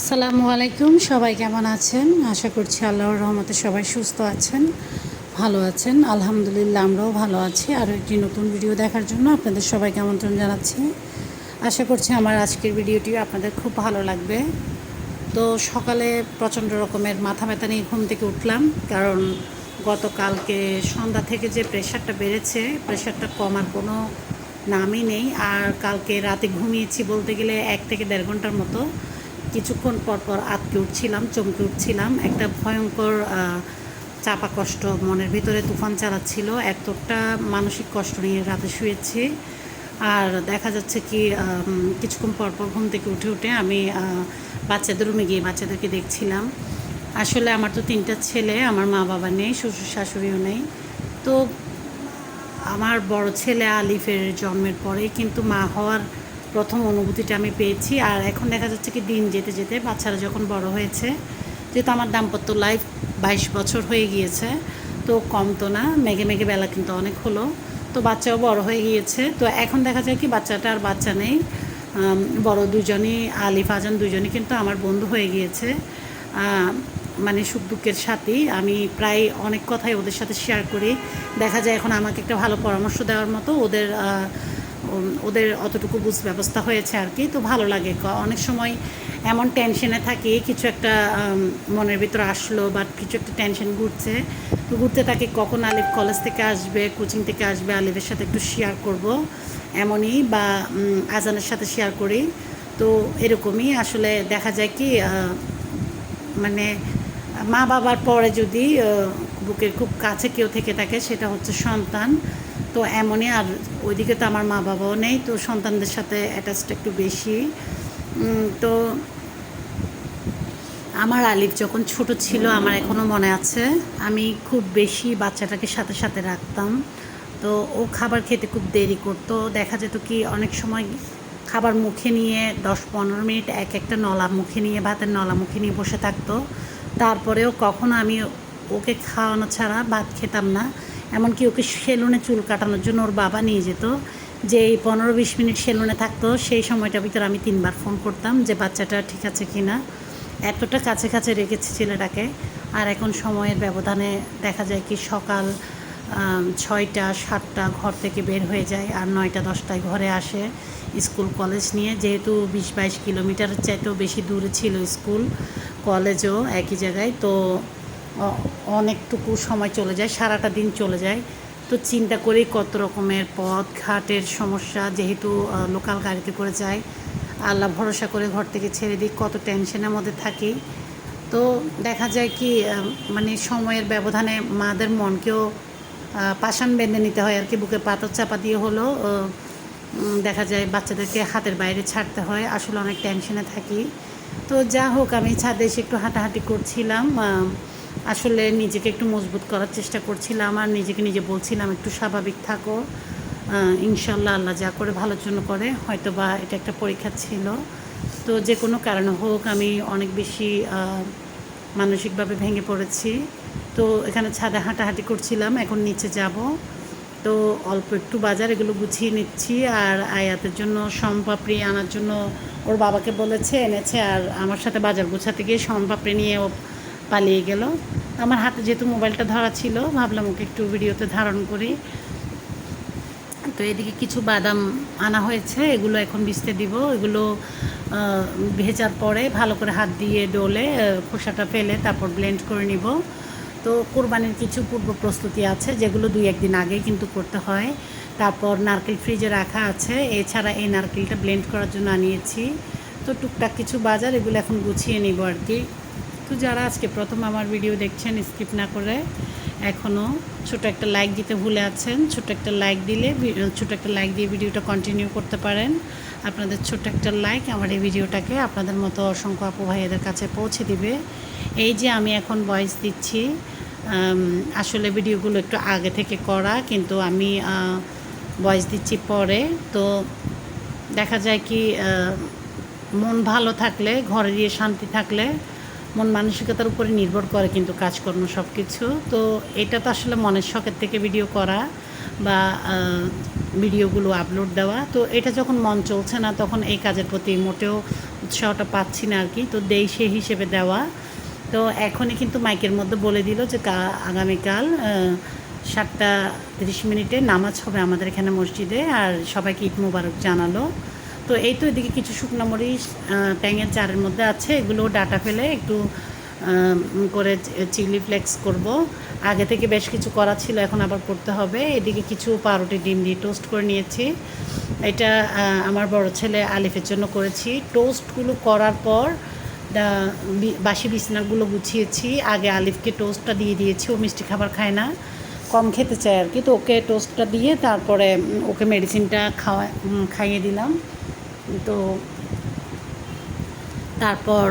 আসসালামু আলাইকুম। সবাই কেমন আছেন? আশা করছি আল্লাহর রহমতে সবাই সুস্থ আছেন, ভালো আছেন। আলহামদুলিল্লাহ আমরাও ভালো আছি। আরও একটি নতুন ভিডিও দেখার জন্য আপনাদের সবাইকে আমন্ত্রণ জানাচ্ছি। আশা করছি আমার আজকের ভিডিওটি আপনাদের খুব ভালো লাগবে। তো সকালে প্রচণ্ড রকমের মাথা ব্যথা নিয়ে ঘুম থেকে উঠলাম, কারণ গতকালকে সন্ধ্যা থেকে যে প্রেশারটা বেড়েছে, প্রেশারটা কমার কোনো নামই নেই। আর কালকে রাতে ঘুমিয়েছি বলতে গেলে 1 থেকে 1.5 ঘন্টার মতো। কিছুক্ষণ পরপর আটকে উঠছিলাম, চমকে উঠছিলাম। একটা ভয়ঙ্কর চাপা কষ্ট মনের ভিতরে তুফান চালাচ্ছিল। এতটা মানসিক কষ্ট নিয়ে রাতে শুয়েছি। আর দেখা যাচ্ছে কি কিছুক্ষণ পরপর ঘুম থেকে উঠে আমি বাচ্চাদের রুমে গিয়ে বাচ্চাদেরকে দেখছিলাম। আসলে আমার তো 3টা ছেলে, আমার মা বাবা নেই, শ্বশুর শাশুড়িও নেই। তো আমার বড় ছেলে আলিফের জন্মের পরেই কিন্তু মা হওয়ার প্রথম অনুভূতিটা আমি পেয়েছি। আর এখন দেখা যাচ্ছে কি দিন যেতে যেতে বাচ্চারা যখন বড় হয়েছে, যেহেতু আমার দাম্পত্য লাইফ 22 বছর হয়ে গিয়েছে, তো কম তো না, মেঘে মেঘে বেলা কিন্তু অনেক হলো। তো বাচ্চাও বড় হয়ে গিয়েছে। তো এখন দেখা যায় কি বাচ্চাটা আর বাচ্চা নেই। বড় দুজনই আলিফ আজান দুজনই কিন্তু আমার বন্ধু হয়ে গিয়েছে। মানে সুখ দুঃখের সাথেই আমি প্রায় অনেক কথাই ওদের সাথে শেয়ার করি। দেখা যায় এখন আমাকে একটা ভালো পরামর্শ দেওয়ার মতো ওদের অতটুকু বুঝ ব্যবস্থা হয়েছে আর কি। তো ভালো লাগে। অনেক সময় এমন টেনশনে থাকি, কিছু একটা মনের ভিতরে আসলো বা কিছু একটা টেনশন ঘুরছে, তো ঘুরতে থাকি কখন আলিফ কলেজ থেকে আসবে, কোচিং থেকে আসবে, আলিফের সাথে একটু শেয়ার করব এমনই, বা আজানের সাথে শেয়ার করি। তো এরকমই আসলে দেখা যায় কি মানে মা বাবার পরে যদি বুকের খুব কাছে কেউ থেকে থাকে সেটা হচ্ছে সন্তান। তো এমনই। আর ওইদিকে তো আমার মা বাবাও নেই, তো সন্তানদের সাথে অ্যাটাচটা একটু বেশি। তো আমার আলিফ যখন ছোট ছিল, আমার এখনও মনে আছে, আমি খুব বেশি বাচ্চাটাকে সাথে সাথে রাখতাম। তো ও খাবার খেতে খুব দেরি করতো। দেখা যেত কি অনেক সময় খাবার মুখে নিয়ে 10-15 মিনিট একটা নলা মুখে নিয়ে, ভাতের নলা মুখে নিয়ে বসে থাকতো। তারপরেও কখনো আমি ওকে খাওয়ানো ছাড়া ভাত খেতাম না। এমনকি ওকে সেলুনে চুল কাটানোর জন্য ওর বাবা নিয়ে যেত। যে এই 15-20 মিনিট সেলুনে থাকতো, সেই সময়টার ভিতরে আমি 3বার ফোন করতাম যে বাচ্চাটা ঠিক আছে কি না। এতটা কাছে কাছে রেখেছি ছেলেটাকে। আর এখন সময়ের ব্যবধানে দেখা যায় কি সকাল 6টা 7টা ঘর থেকে বের হয়ে যায়, আর 9টা 10টায় ঘরে আসে স্কুল কলেজ নিয়ে। যেহেতু 20-22 কিলোমিটারের চাইতেও বেশি দূরে ছিল স্কুল কলেজও একই জায়গায়, তো অনেকটুকু সময় চলে যায়, সারাটা দিন চলে যায়। তো চিন্তা করি কত রকমের পথ ঘাটের সমস্যা, যেহেতু লোকাল গাড়িতে করে যায়, আল্লাহ ভরসা করে ঘর থেকে ছেড়ে দিই, কত টেনশনের মধ্যে থাকি। তো দেখা যায় কি মানে সময়ের ব্যবধানে মাদের মনকেও পাষাণ বেঁধে নিতে হয় আর কি, বুকে পাথর চাপা দিয়ে হলেও দেখা যায় বাচ্চাদেরকে হাতের বাইরে ছাড়তে হয়। আসলে অনেক টেনশনে থাকি। তো যা হোক, আমি ছাদে এসে একটু হাঁটাহাঁটি করছিলাম, আসলে নিজেকে একটু মজবুত করার চেষ্টা করছিলাম, আর নিজেকে নিজে বলছিলাম একটু স্বাভাবিক থাকো, ইনশাল্লাহ আল্লাহ যা করে ভালোর জন্য করে। হয়তো বা এটা একটা পরীক্ষা ছিল। তো যে কোনো কারণে হোক আমি অনেক বেশি মানসিকভাবে ভেঙে পড়েছি। তো এখানে ছাদে হাঁটাহাঁটি করছিলাম, এখন নিচে যাব। তো অল্প একটু বাজার এগুলো গুছিয়ে নিচ্ছি। আর আয়াতের জন্য শনপাপড়ি আনার জন্য ওর বাবাকে বলেছে, এনেছে। আর আমার সাথে বাজার গুছাতে গিয়ে শনপাপড়ি নিয়ে ও পালিয়ে গেল। আমার হাতে যেহেতু মোবাইলটা ধরা ছিল, ভাবলাম ওকে একটু ভিডিওতে ধারণ করি। তো এদিকে কিছু বাদাম আনা হয়েছে, এগুলো এখন ভিজতে দিব। এগুলো ভেজার পরে ভালো করে হাত দিয়ে ডলে খোসাটা ফেলে তারপর ব্লেন্ড করে নিব। তো কোরবানির কিছু পূর্ব প্রস্তুতি আছে, যেগুলো 2-1 দিন আগেই কিন্তু করতে হয়। তারপর নারকেল ফ্রিজে রাখা আছে, এছাড়া এই নারকেলটা ব্লেন্ড করার জন্য আনিয়েছি। তো টুকটাক কিছু বাজার, এগুলো এখন গুছিয়ে নিব আর কি। তো যারা আজকে প্রথম আমার ভিডিও দেখছেন, স্কিপ না করে এখনও ছোটো একটা লাইক দিতে ভুলে আছেন, ছোটো একটা লাইক দিয়ে ভিডিওটা কন্টিনিউ করতে পারেন। আপনাদের ছোট্ট একটা লাইক আমার এই ভিডিওটাকে আপনাদের মতো অসংখ্য আপু ভাইয়েদের কাছে পৌঁছে দিবে। এই যে আমি এখন ভয়েস দিচ্ছি, আসলে ভিডিওগুলো একটু আগে থেকে করা, কিন্তু আমি ভয়েস দিচ্ছি পরে। তো দেখা যায় কি মন ভালো থাকলে, ঘরে গিয়ে শান্তি থাকলে, মন মানসিকতার উপরে নির্ভর করে কিন্তু কাজকর্ম সব কিছু। তো এটা তো আসলে মনের শখের থেকে ভিডিও করা বা ভিডিওগুলো আপলোড দেওয়া। তো এটা যখন মন চলছে না, তখন এই কাজের প্রতি মোটেও উৎসাহটা পাচ্ছি না আর কি, তো দেই সেই হিসেবে দেওয়া। তো এখনই কিন্তু মাইকের মধ্যে বলে দিল যে আগামীকাল 7:30 নামাজ হবে আমাদের এখানে মসজিদে, আর সবাইকে ঈদ মোবারক জানালো। তো এই তো এদিকে কিছু শুকনো মরিচ ট্যাঙের চারের মধ্যে আছে, এগুলো ডাটা ফেলে একটু করে চিলি ফ্লেক্স করব। আগে থেকে বেশ কিছু করা ছিল, এখন আবার করতে হবে। এদিকে কিছু পাউরুটি ডিম দিয়ে টোস্ট করে নিয়েছি। এটা আমার বড় ছেলে আলিফের জন্য করেছি। টোস্টগুলো করার পর বাসি বিছানাগুলো গুছিয়েছি। আগে আলিফকে টোস্টটা দিয়ে দিয়েছি, ও মিষ্টি খাবার খায় না, কম খেতে চায় আর কি। তো ওকে টোস্টটা দিয়ে তারপরে ওকে মেডিসিনটা খাইয়ে দিলাম। তো তারপর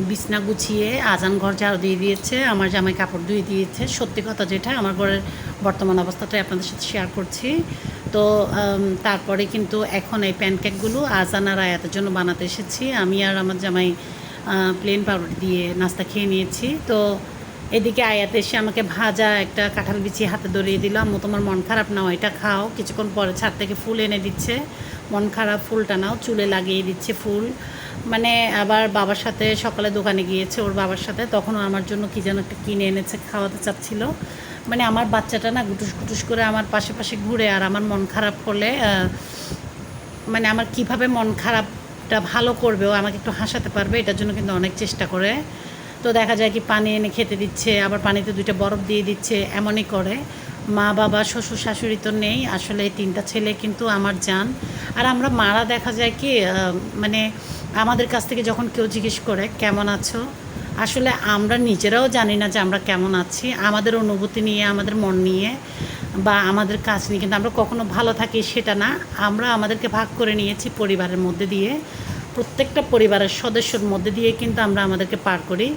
বিছনা গুছিয়ে আজান ঘর ঝাড়ু দিয়ে দিয়েছে, আমার জামাই কাপড় ধুয়ে দিয়েছে। সত্যি কথা যেটা, আমার ঘরের বর্তমান অবস্থাটাই আপনাদের সাথে শেয়ার করছি। তো তারপরে কিন্তু এখন এই প্যানকেকগুলো আজান আর আয়াতের জন্য বানাতে এসেছি। আমি আর আমার জামাই প্লেন পাউরুটি দিয়ে নাস্তা খেয়ে নিয়েছি। তো এদিকে আয়াত এসে আমাকে ভাজা একটা কাঁঠাল বিছিয়ে হাতে ধরিয়ে দিল, আম্মু তোমার মন খারাপ নাও, এটা খাও। কিছুক্ষণ পরে ছাদ থেকে ফুল এনে দিচ্ছে, মন খারাপ ফুলটা নাও, চুলে লাগিয়ে দিচ্ছে ফুল। মানে আবার বাবার সাথে সকালে দোকানে গিয়েছে ওর বাবার সাথে, তখনও আমার জন্য কী যেন একটা কিনে এনেছে, খাওয়াতে চাচ্ছিল। মানে আমার বাচ্চাটা না গুটুস গুটুস করে আমার পাশে পাশে ঘুরে, আর আমার মন খারাপ করলে মানে আমার কিভাবে মন খারাপটা ভালো করবে, ও আমাকে একটু হাসাতে পারবে, এটার জন্য কিন্তু অনেক চেষ্টা করে। তো দেখা যায় কি পানি এনে খেতে দিচ্ছে, আবার পানিতে 2টা বরফ দিয়ে দিচ্ছে, এমনই করে। মা বাবা শ্বশুর শাশুড়ি তো নেই, আসলে এই 3টা ছেলে কিন্তু আমার জান। আর আমরা মারা দেখা যায় কি মানে আমাদের কাছ থেকে যখন কেউ জিজ্ঞেস করে কেমন আছো, আসলে আমরা নিজেরাও জানি না যে আমরা কেমন আছি। আমাদের অনুভূতি নিয়ে, আমাদের মন নিয়ে বা আমাদের কাজ নিয়ে কিন্তু আমরা কখনো ভালো থাকি সেটা না। আমরা আমাদেরকে ভাগ করে নিয়েছি পরিবারের মধ্যে দিয়ে, প্রত্যেকটা পরিবারের সদস্যর মধ্যে দিয়ে কিন্তু আমরা আমাদেরকে পার করি।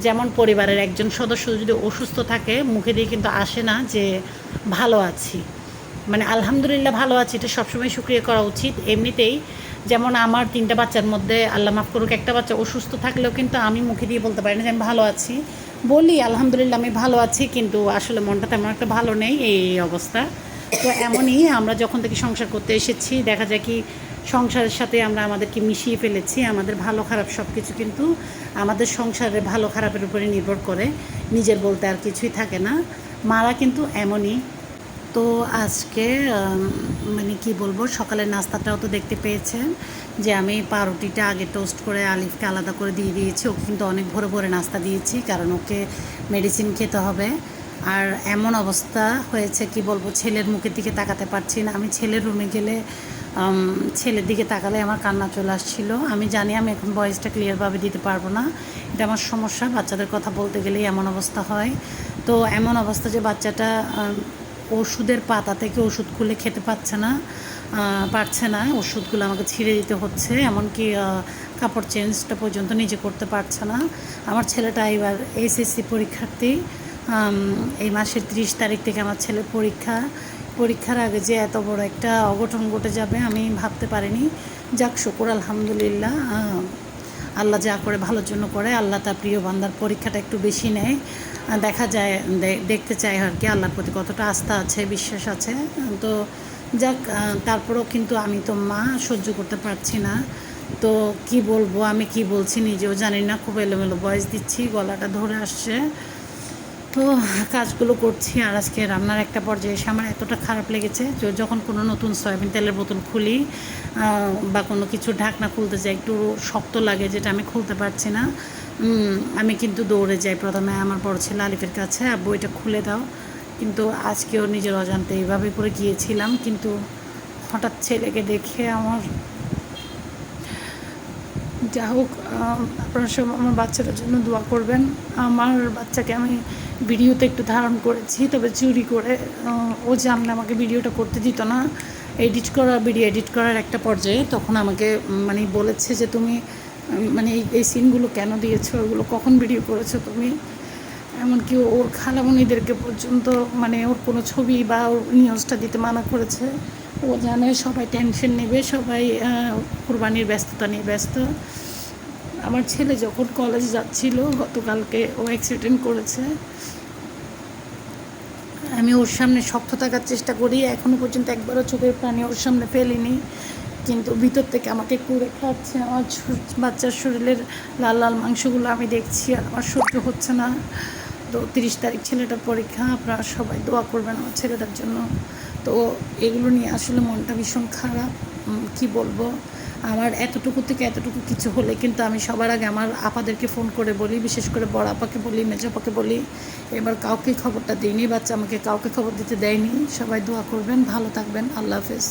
যেমন পরিবারের একজন সদস্য যদি অসুস্থ থাকে, মুখে দিয়ে কিন্তু আসে না যে ভালো আছি, মানে আলহামদুলিল্লাহ ভালো আছি, এটা সবসময় শুকরিয়া করা উচিত। এমনিতেই যেমন আমার 3টা বাচ্চার মধ্যে আল্লাহ মাফ করুক একটা বাচ্চা অসুস্থ থাকলেও কিন্তু আমি মুখে দিয়ে বলতে পারি না যে আমি ভালো আছি। বলি আলহামদুলিল্লাহ আমি ভালো আছি, কিন্তু আসলে মনটা তেমন একটা ভালো নেই, এই অবস্থা। তো এমনই আমরা যখন থেকে সংসার করতে এসেছি, দেখা যায় কি সংসারের সাথে আমরা আমাদেরকে মিশিয়ে ফেলেছি। আমাদের ভালো খারাপ সব কিছু কিন্তু আমাদের সংসারের ভালো খারাপের উপরে নির্ভর করে, নিজের বলতে আর কিছুই থাকে না। মারা কিন্তু এমনই। তো আজকে মানে কি বলবো, সকালের নাস্তাটাও তো দেখতে পেয়েছেন যে আমি পাউরুটিটা আগে টোস্ট করে আলিফকে আলাদা করে দিয়ে দিয়েছি। ওকে কিন্তু অনেক ভোরে ভোরে নাস্তা দিয়েছি, কারণ ওকে মেডিসিন খেতে হবে। আর এমন অবস্থা হয়েছে কি বলবো, ছেলের মুখের দিকে তাকাতে পারছি না। আমি ছেলের রুমে গেলে ছেলের দিকে তাকালে আমার কান্না চলে আসছিলো। আমি জানি আমি এখন ভয়েসটা ক্লিয়ারভাবে দিতে পারবো না, এটা আমার সমস্যা। বাচ্চাদের কথা বলতে গেলেই এমন অবস্থা হয়। তো এমন অবস্থা যে বাচ্চাটা ওষুধের পাতা থেকে ওষুধ খুলে খেতে পারছে না, ওষুধগুলো আমাকে ছিঁড়ে দিতে হচ্ছে, এমনকি কাপড় চেঞ্জটা পর্যন্ত নিজে করতে পারছে না। আমার ছেলেটা এবার এসএসসি পরীক্ষার্থী। এই মাসের 30 তারিখ থেকে আমার ছেলের পরীক্ষার আগে যে এত বড় একটা অঘটন ঘটে যাবে আমি ভাবতে পারিনি। যাক শুকুর আলহামদুলিল্লাহ, আল্লাহ যা করে ভালোর জন্য করে। আল্লাহ তার প্রিয় বান্দার পরীক্ষাটা একটু বেশি নেয়, দেখা যায়, দেখতে চাই আর কি আল্লাহর প্রতি কতটা আস্থা আছে, বিশ্বাস আছে। তো যাক, তারপরেও কিন্তু আমি তো মা, সহ্য করতে পারছি না। তো কি বলবো, আমি কি বলছি নিজেও জানি না, খুব এলোমেলো ভয়েস দিচ্ছি, গলাটা ধরে আসছে। তো কাজগুলো করছি, আর আজকে রান্নার একটা পর্যায়ে এসে আমার এতটা খারাপ লেগেছে যখন কোনো নতুন সয়াবিন তেলের বোতল খুলি বা কোনো কিছু ঢাকনা খুলতে যাই, একটু শক্ত লাগে, যেটা আমি খুলতে পারছি না। আমি কিন্তু দৌড়ে যাই প্রথমে আমার বড় ছেলে আলিফের কাছে, আব্বু এটা খুলে দাও। কিন্তু আজকেও নিজের অজান্তে এইভাবে করে গিয়েছিলাম, কিন্তু হঠাৎ ছেলেকে দেখে আমার, যা হোক, আপনারা সব আমার বাচ্চাটার জন্য দোয়া করবেন। আমার বাচ্চাকে আমি ভিডিওতে একটু ধারণ করেছি, তবে চুরি করে। ও জানলে আমাকে ভিডিওটা করতে দিত না। ভিডিও এডিট করার একটা পর্যায়ে তখন আমাকে মানে বলেছে যে তুমি মানে এই সিনগুলো কেন দিয়েছো, ওগুলো কখন ভিডিও করেছো তুমি। এমনকি ওর খালামণিদেরকে পর্যন্ত মানে ওর কোনো ছবি বা ওর নিউজটা দিতে মানা করেছে। ও জানে সবাই টেনশন নেবে, সবাই কোরবানির ব্যস্ততা নিয়ে ব্যস্ত। আমার ছেলে যখন কলেজ যাচ্ছিল গতকালকে, ও অ্যাক্সিডেন্ট করেছে। আমি ওর সামনে শক্ত থাকার চেষ্টা করি, এখনও পর্যন্ত একবারও চোখের পানি ওর সামনে ফেলিনি, কিন্তু ভিতর থেকে আমাকে কুড়ে খাচ্ছে। আমার বাচ্চার শরীরের লাল লাল মাংসগুলো আমি দেখছি আর আমার সহ্য হচ্ছে না। তো 30 তারিখ ছেলেটার পরীক্ষা, আপনারা সবাই দোয়া করবেন আমার ছেলেটার জন্য। তো এগুলো নিয়ে আসলে মনটা ভীষণ খারাপ, কি বলবো। আমার এতটুকু থেকে এতটুকু কিছু হলে কিন্তু আমি সবার আগে আমার আপাদেরকে ফোন করে বলি, বিশেষ করে বড় আপাকে বলি, মেজ আপাকে বলি। এবার কাউকে খবরটা দিইনি, বাচ্চা আমাকে কাউকে খবর দিতে দেয়নি। সবাই দোয়া করবেন, ভালো থাকবেন, আল্লাহ হাফেজ।